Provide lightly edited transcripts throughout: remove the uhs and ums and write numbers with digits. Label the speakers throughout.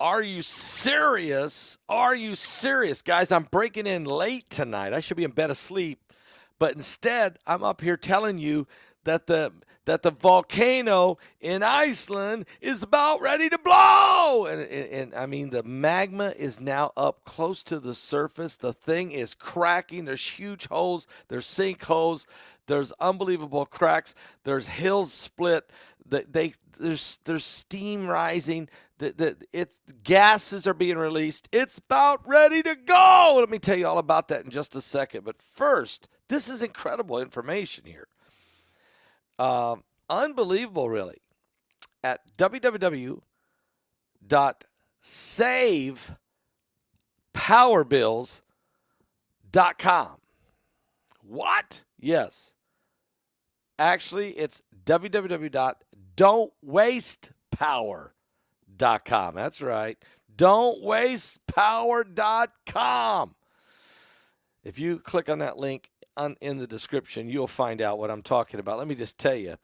Speaker 1: Are you serious? Are you serious? Guys, I'm breaking in late tonight. I should be in bed asleep. But instead, I'm up here telling you that the volcano in Iceland is about ready to blow. And I mean, the magma is now up close to the surface. The thing is cracking. There's huge holes. There's sinkholes. There's unbelievable cracks. There's hills split. There's steam rising. Gases are being released. It's about ready to go. Let me tell you all about that in just a second. But first, this is incredible information here. Unbelievable, really. At www.savepowerbills.com. What? Yes. Actually, it's www.don'twastepower.com. That's right. Don'twastepower.com. If you click on that link in the description, you'll find out what I'm talking about. Let me just tell you,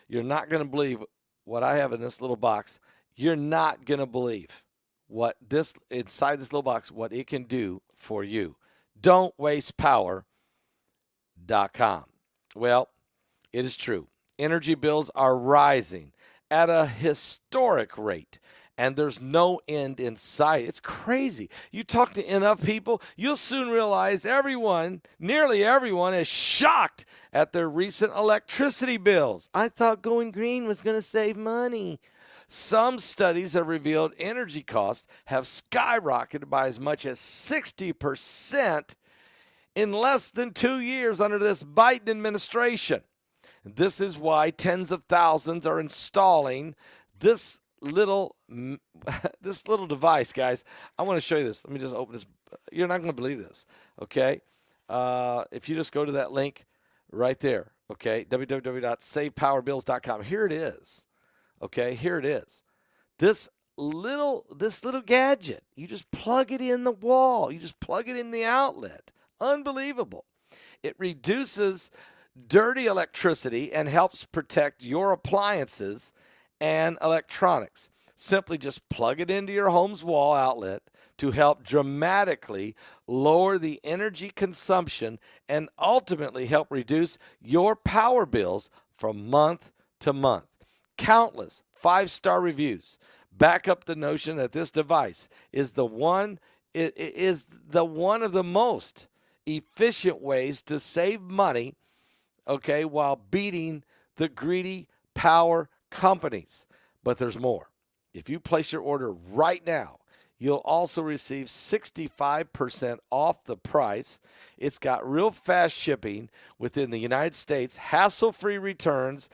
Speaker 1: you're not going to believe what I have in this little box. You're not going to believe what this inside this little box, what it can do for you. Don'twastepower.com. Well, it is true. Energy bills are rising at a historic rate, and there's no end in sight. It's crazy. You talk to enough people, you'll soon realize nearly everyone, is shocked at their recent electricity bills. I thought going green was going to save money. Some studies have revealed energy costs have skyrocketed by as much as 60% in less than 2 years under this Biden administration. This is why tens of thousands are installing this little device, guys. I want to show you this. Let me just open this. You're not going to believe this, okay? If you just go to that link right there, okay, www.savepowerbills.com. Here it is, okay? Here it is. This little gadget. You just plug it in the wall. You just plug it in the outlet. Unbelievable. It reduces dirty electricity and helps protect your appliances and electronics. Simply just plug it into your home's wall outlet to help dramatically lower the energy consumption and ultimately help reduce your power bills from month to month. Countless 5-star reviews back up the notion that this device is one of the most efficient ways to save money, okay, while beating the greedy power companies. But there's more. If you place your order right now, you'll also receive 65% off the price. It's got real fast shipping within the United States, hassle-free returns,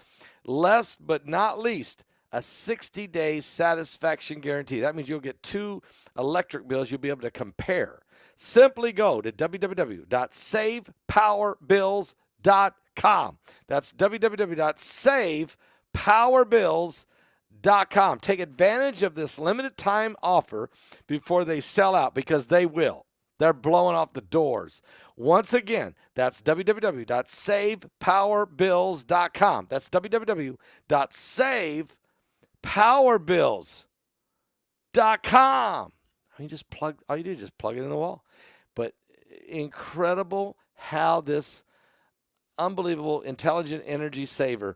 Speaker 1: last but not least, a 60-day satisfaction guarantee. That means you'll get 2 electric bills you'll be able to compare. Simply go to www.savepowerbills.com. That's www.savepowerbills.com. Take advantage of this limited time offer before they sell out, because they will. They're blowing off the doors. Once again, that's www.savepowerbills.com. That's www.savepowerbills.com. All you do is just plug it in the wall. But incredible how this unbelievable intelligent energy saver,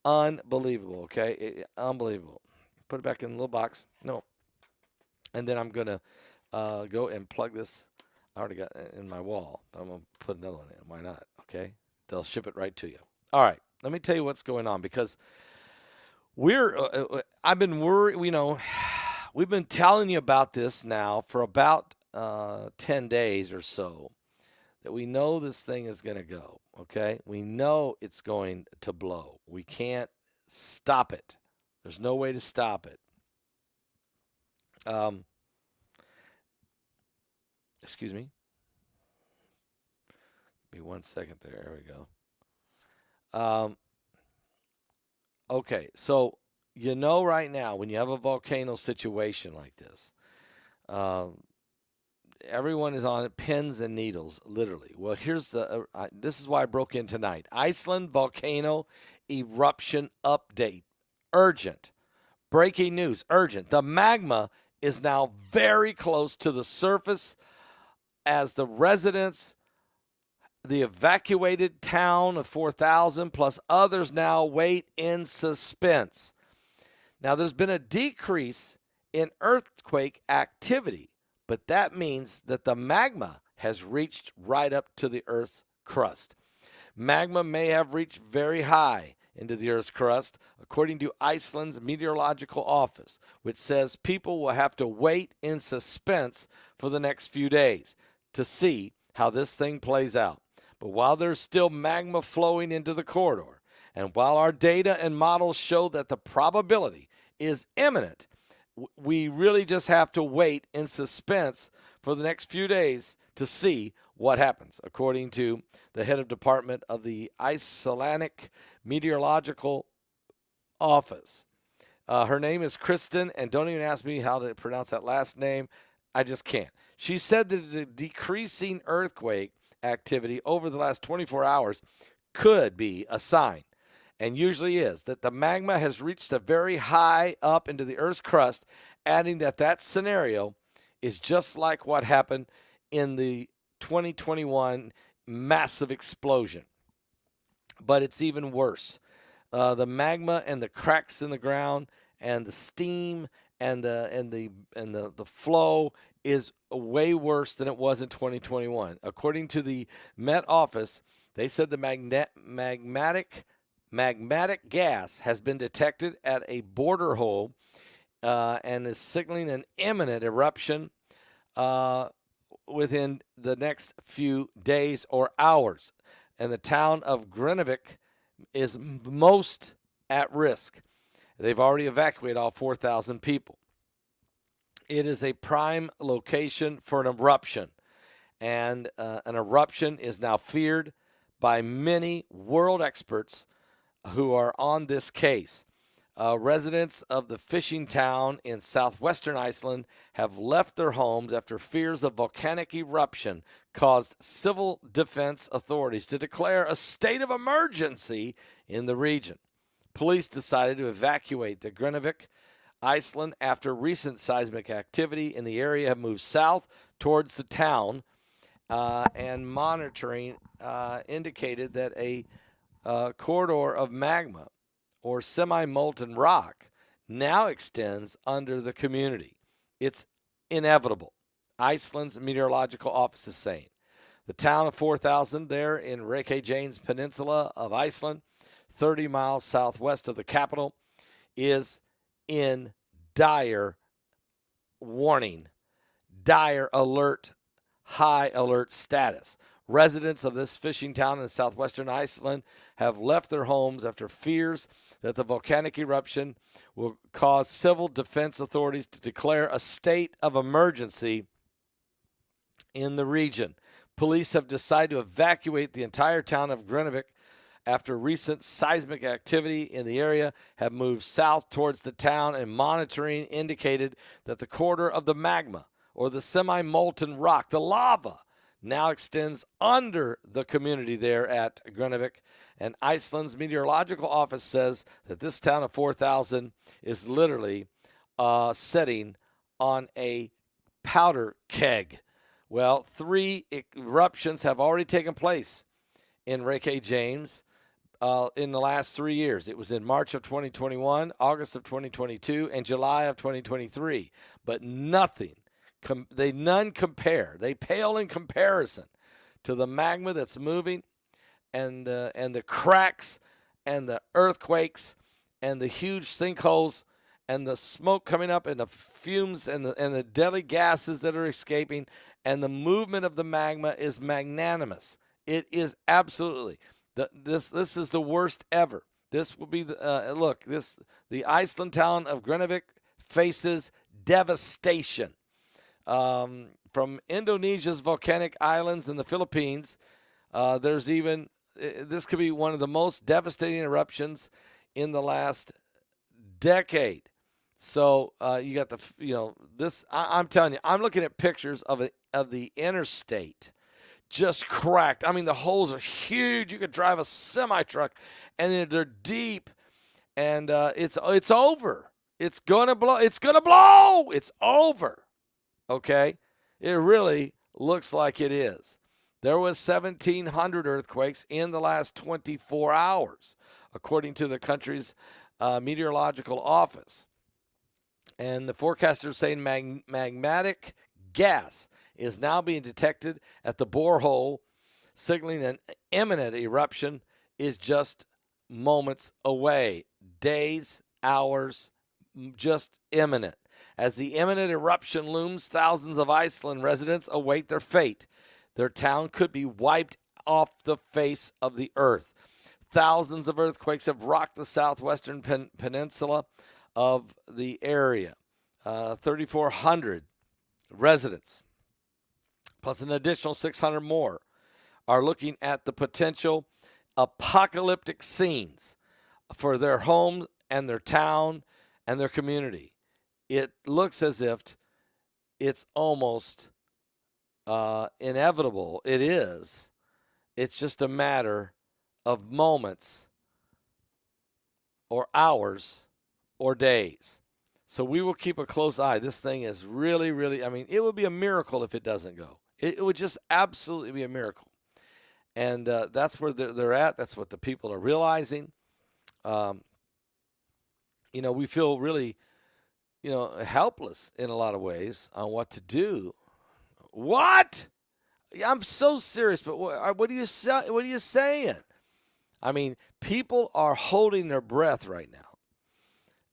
Speaker 1: unbelievable, okay? Unbelievable. Put it back in the little box. No. And then I'm going to go and plug this. I already got it in my wall. I'm going to put another one in. Why not? Okay? They'll ship it right to you. All right. Let me tell you what's going on, because I've been worried, we've been telling you about this now for about 10 days or so, that we know this thing is going to go, okay? We know it's going to blow. We can't stop it. There's no way to stop it. Excuse me. Give me 1 second there. There we go. Okay, so right now, when you have a volcano situation like this, everyone is on pins and needles, literally. Well, here's this is why I broke in tonight. Iceland volcano eruption update. Urgent. Breaking news. Urgent. The magma is now very close to the surface as the residents, the evacuated town of 4,000 plus others now wait in suspense. Now, there's been a decrease in earthquake activity, but that means that the magma has reached right up to the Earth's crust. Magma may have reached very high into the Earth's crust, according to Iceland's meteorological office, which says people will have to wait in suspense for the next few days to see how this thing plays out. But while there's still magma flowing into the corridor, and while our data and models show that the probability is imminent, we really just have to wait in suspense for the next few days to see what happens, according to the head of department of the Icelandic Meteorological Office. Her name is Kristen, and don't even ask me how to pronounce that last name. I just can't. She said that the decreasing earthquake activity over the last 24 hours could be a sign, and usually is, that the magma has reached a very high up into the Earth's crust, adding that that scenario is just like what happened in the 2021 massive explosion. But it's even worse. The magma and the cracks in the ground and the steam and the flow is way worse than it was in 2021. According to the Met Office, they said the magmatic gas has been detected at a border hole and is signaling an imminent eruption within the next few days or hours. And the town of Grenoble is most at risk. They've already evacuated all 4,000 people. It is a prime location for an eruption, and an eruption is now feared by many world experts who are on this case. Residents of the fishing town in southwestern Iceland have left their homes after fears of volcanic eruption caused civil defense authorities to declare a state of emergency in the region. Police decided to evacuate the Grenoble, Iceland, after recent seismic activity in the area have moved south towards the town, and monitoring indicated that a corridor of magma or semi-molten rock now extends under the community. It's inevitable, Iceland's meteorological office is saying. The town of 4,000 there in Reykjanes Peninsula of Iceland, 30 miles southwest of the capital, is in dire warning, dire alert, high alert status. Residents of this fishing town in southwestern Iceland have left their homes after fears that the volcanic eruption will cause civil defense authorities to declare a state of emergency in the region. Police have decided to evacuate the entire town of Grenoble after recent seismic activity in the area have moved south towards the town, and monitoring indicated that the corridor of the magma or the semi-molten rock, the lava, now extends under the community there at Grenoble. And Iceland's meteorological office says that this town of 4,000 is literally sitting on a powder keg. Well, 3 eruptions have already taken place in Reykjanes in the last 3 years. It was in March of 2021, August of 2022, and July of 2023. But none compare. They pale in comparison to the magma that's moving, and the cracks and the earthquakes and the huge sinkholes and the smoke coming up and the fumes and the deadly gases that are escaping, and the movement of the magma is magnanimous. It is absolutely this is the worst ever. This will be the Iceland town of Grenoble faces devastation. From Indonesia's volcanic islands and the Philippines, this could be one of the most devastating eruptions in the last decade. So you got this. I'm telling you, I'm looking at pictures of the interstate just cracked. I mean, the holes are huge. You could drive a semi truck, and they're deep, and it's over. It's going to blow. It's going to blow. It's over. Okay? It really looks like it is. There was 1,700 earthquakes in the last 24 hours, according to the country's meteorological office. And the forecasters saying magmatic gas is now being detected at the borehole, signaling an imminent eruption is just moments away. Days, hours, just imminent. As the imminent eruption looms, thousands of Iceland residents await their fate. Their town could be wiped off the face of the earth. Thousands of earthquakes have rocked the southwestern peninsula of the area. 3,400 residents, plus an additional 600 more, are looking at the potential apocalyptic scenes for their home and their town and their community. It looks as if it's almost inevitable. It is. It's just a matter of moments or hours or days. So we will keep a close eye. This thing is really, really, I mean, it would be a miracle if it doesn't go. It would just absolutely be a miracle. And that's where they're at. That's what the people are realizing. We feel really, helpless in a lot of ways on what to do. What? I'm so serious, but what are you saying? I mean, people are holding their breath right now.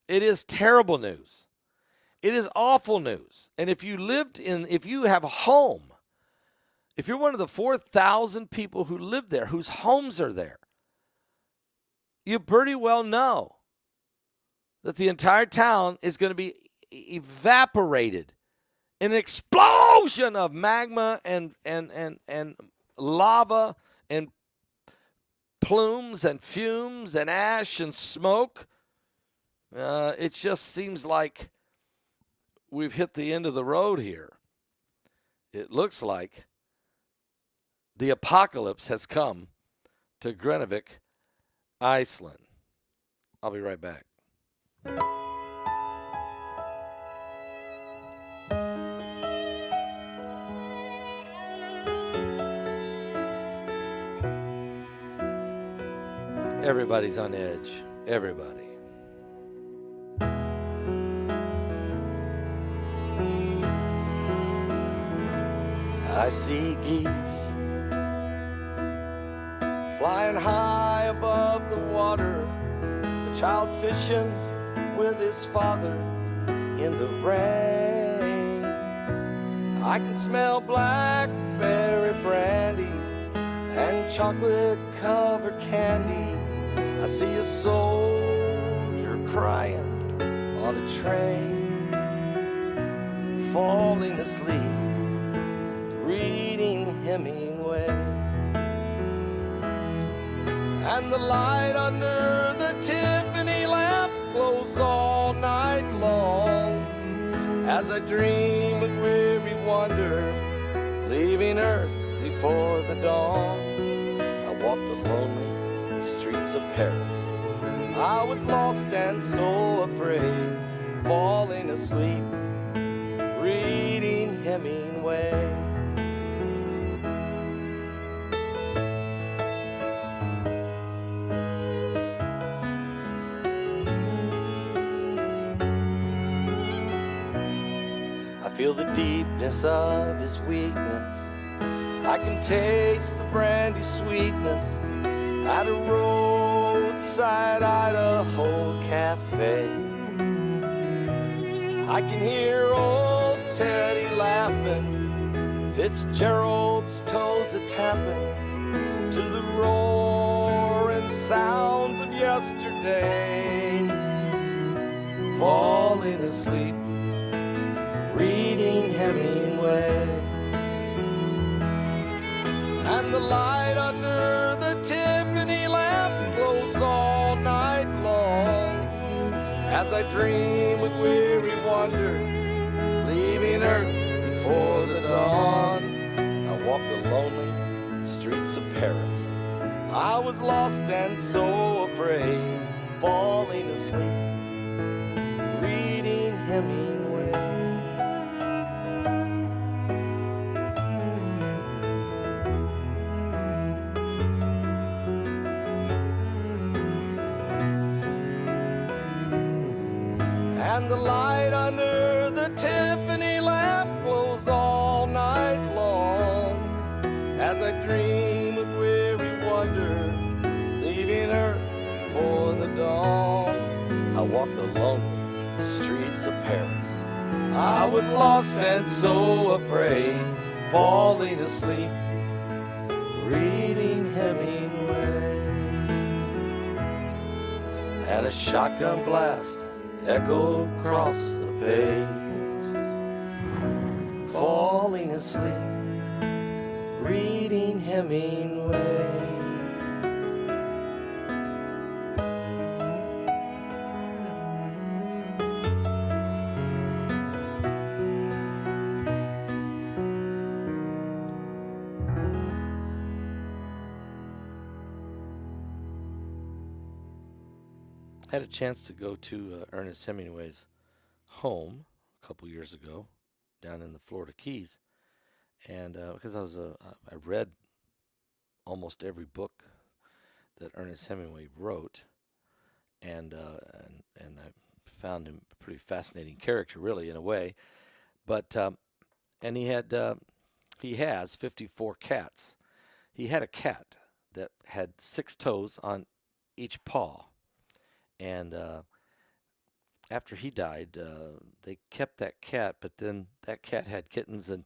Speaker 1: It is terrible news. It is awful news. And if you have a home, if you're one of the 4,000 people who live there, whose homes are there, you pretty well know that the entire town is going to be evaporated in an explosion of magma and lava and plumes and fumes and ash and smoke. It just seems like we've hit the end of the road here. It looks like the apocalypse has come to Greenvik, Iceland. I'll be right back. Everybody's on edge. Everybody. I see geese flying high above the water, a child fishing with his father in the rain. I can smell blackberry brandy and chocolate-covered candy. I see a soldier crying on a train, falling asleep, reading Hemingway. And the light under the Tiffany lamp glows all night long as I dream with weary wonder, leaving Earth before the dawn. I walked the lonely streets of Paris. I was lost and so afraid, falling asleep, reading Hemingway. I feel the deepness of his weakness. I can taste the brandy sweetness at a roadside Idaho cafe. I can hear old Teddy laughing, Fitzgerald's toes a-tapping to the roaring sounds of yesterday. Falling asleep, reading Hemingway. And the light under the Tiffany lamp glows all night long as I dream with weary wonder, leaving Earth before the dawn. I walked the lonely streets of Paris. I was lost and so afraid, falling asleep, and the light under the Tiffany lamp glows all night long. As I dream with weary wonder, leaving earth before the dawn, I walk the lonely streets of Paris. I was lost and so afraid, falling asleep, reading Hemingway. And a shotgun blast echoed across the page, falling asleep, reading Hemingway. I had a chance to go to Ernest Hemingway's home a couple years ago down in the Florida Keys, and because I read almost every book that Ernest Hemingway wrote, and I found him a pretty fascinating character, really, in a way. But and he has 54 cats. He had a cat that had 6 toes on each paw. And after he died, they kept that cat, but then that cat had kittens, and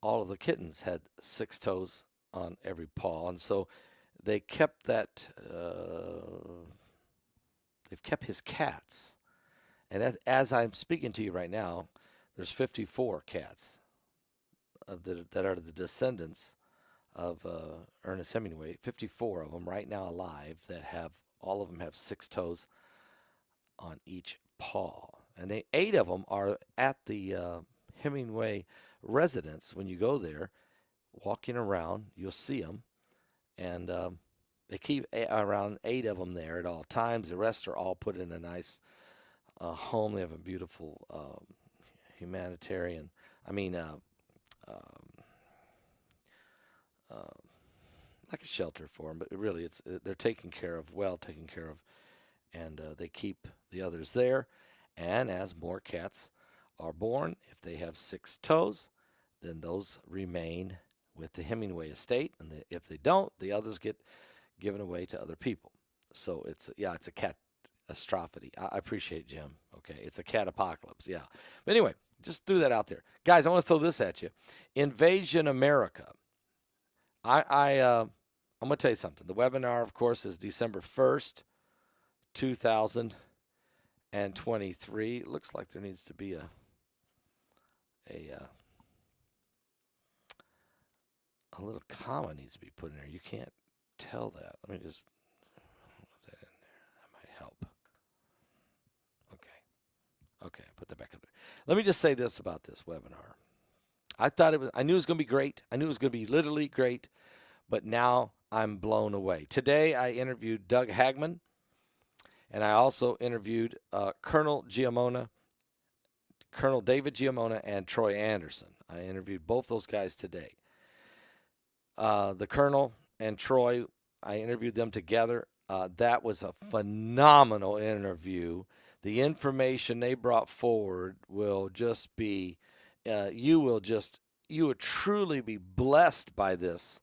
Speaker 1: all of the kittens had 6 toes on every paw. And so they kept that, they've kept his cats. And as I'm speaking to you right now, there's 54 cats that are the descendants of Ernest Hemingway, 54 of them right now alive that have, all of them have 6 toes on each paw. And 8 of them are at the Hemingway residence. When you go there, walking around, you'll see them. And they keep around 8 of them there at all times. The rest are all put in a nice home. They have a beautiful humanitarian, like a shelter for them, but really they're taken care of, well taken care of, and they keep the others there. And as more cats are born, if they have 6 toes, then those remain with the Hemingway estate, and if they don't, the others get given away to other people. So it's a catastrophe. I appreciate it, Jim. Okay, it's a cat apocalypse. Yeah, but anyway, just threw that out there, guys. I want to throw this at you: Invasion America. I'm going to tell you something. The webinar, of course, is December 1st, 2023. It looks like there needs to be a little comma needs to be put in there. You can't tell that. Let me just put that in there. That might help. Okay, put that back up there. Let me just say this about this webinar. I knew it was going to be great. I knew it was going to be literally great, but now I'm blown away. Today I interviewed Doug Hagman, and I also interviewed Colonel David Giamona, and Troy Anderson. I interviewed both those guys today. The Colonel and Troy, I interviewed them together. That was a phenomenal interview. The information they brought forward will just be, you will truly be blessed by this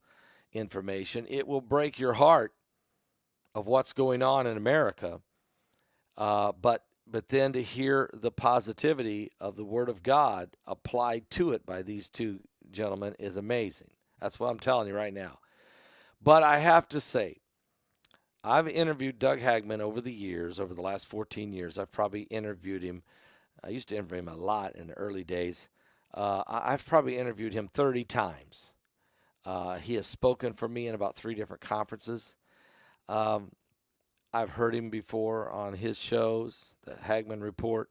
Speaker 1: information. It will break your heart of what's going on in America. But then to hear the positivity of the Word of God applied to it by these 2 gentlemen is amazing. That's what I'm telling you right now. But I have to say, I've interviewed Doug Hagman over the last 14 years. I've probably interviewed him. I used to interview him a lot in the early days. I've probably interviewed him 30 times. He has spoken for me in about 3 different conferences. I've heard him before on his shows, the Hagman Report.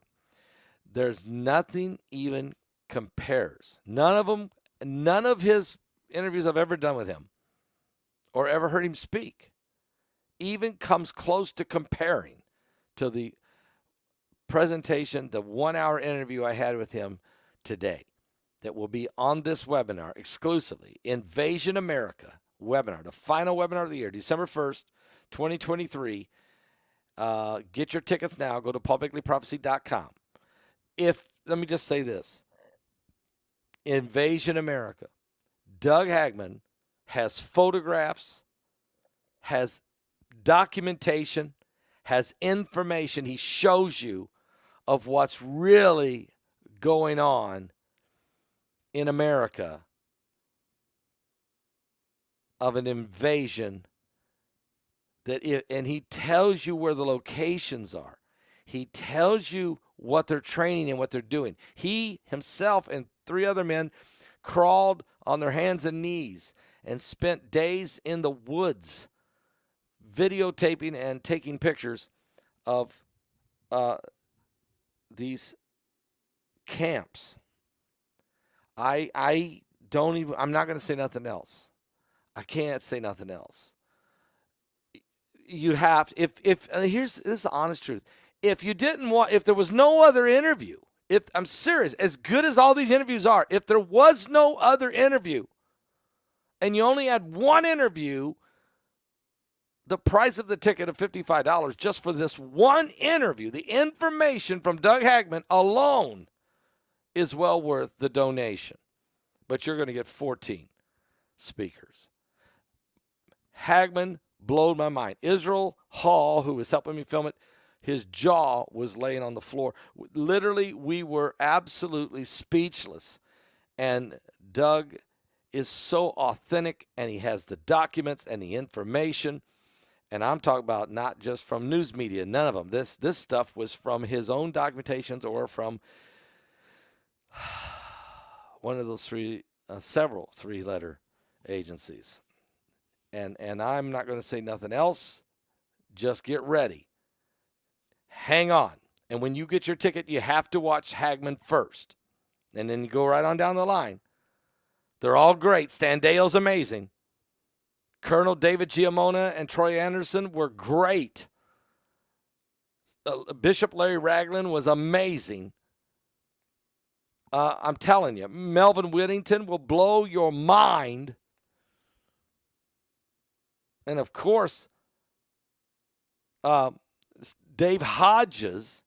Speaker 1: There's nothing even compares. None of his interviews I've ever done with him or ever heard him speak even comes close to comparing to the presentation, the 1-hour interview I had with him today that will be on this webinar exclusively. Invasion America webinar, the final webinar of the year, December 1st, 2023. Get your tickets now. Go to paulbegleyprophecy.com. Let me just say this. Invasion America. Doug Hagman has photographs, has documentation, has information. He shows you of what's really going on in America of an invasion and he tells you where the locations are. He tells you what they're training and what they're doing. He himself and 3 other men crawled on their hands and knees and spent days in the woods videotaping and taking pictures of these camps. I'm not going to say nothing else. I can't say nothing else. You have, this is the honest truth. If there was no other interview, I'm serious, as good as all these interviews are, if there was no other interview and you only had one interview, the price of the ticket of $55 just for this one interview, the information from Doug Hagman alone is well worth the donation. But you're going to get 14 speakers. Hagman blowed my mind. Israel Hall, who was helping me film it, his jaw was laying on the floor. Literally, we were absolutely speechless. And Doug is so authentic, and he has the documents and the information. And I'm talking about not just from news media, none of them. This stuff was from his own documentations or from one of those several 3-letter agencies. And I'm not going to say nothing else. Just get ready. Hang on. And when you get your ticket, you have to watch Hagman first. And then you go right on down the line. They're all great. Standeo's amazing. Colonel David Giamona and Troy Anderson were great. Bishop Larry Ragland was amazing. I'm telling you, Melvin Whittington will blow your mind. And, of course, Dave Hodges.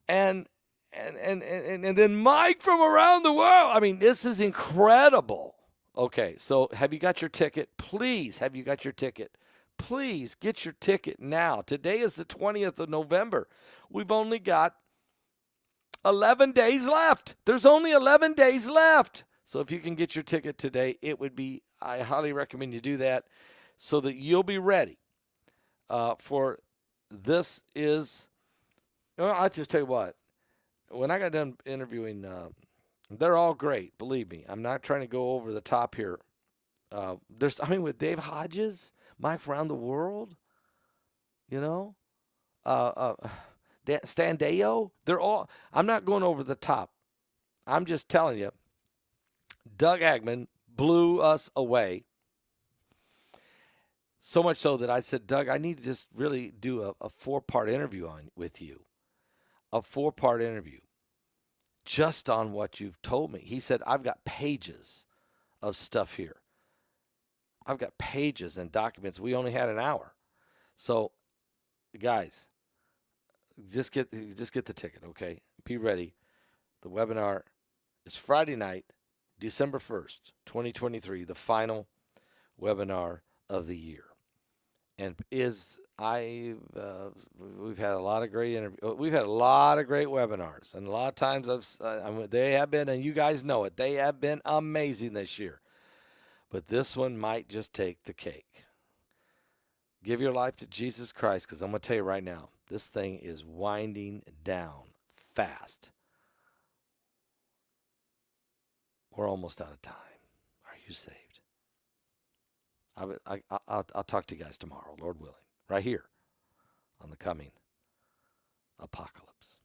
Speaker 1: and then Mike from around the world. I mean, this is incredible. Okay, so have you got your ticket? Please, have you got your ticket? Please get your ticket now. Today is the 20th of November. We've only got 11 days left. There's only 11 days left. So if you can get your ticket today, I highly recommend you do that so that you'll be ready for this is, I'll just tell you what, when I got done interviewing, they're all great. Believe me, I'm not trying to go over the top here. With Dave Hodges, Mike from around the world, Standeo, I'm not going over the top. I'm just telling you, Doug Hagman blew us away. So much so that I said, Doug, I need to just really do a 4-part interview with you. A 4-part interview just on what you've told me. He said, I've got pages of stuff here. I've got pages and documents. We only had an hour. So, guys, just get the ticket, okay? Be ready. The webinar is Friday night, December 1st, 2023, the final webinar of the year. And we've had a lot of great interviews. We've had a lot of great webinars, and a lot of times they have been, and you guys know it, they have been amazing this year. But this one might just take the cake. Give your life to Jesus Christ, because I'm going to tell you right now, this thing is winding down fast. We're almost out of time. Are you saved? I'll talk to you guys tomorrow, Lord willing, right here on the coming apocalypse.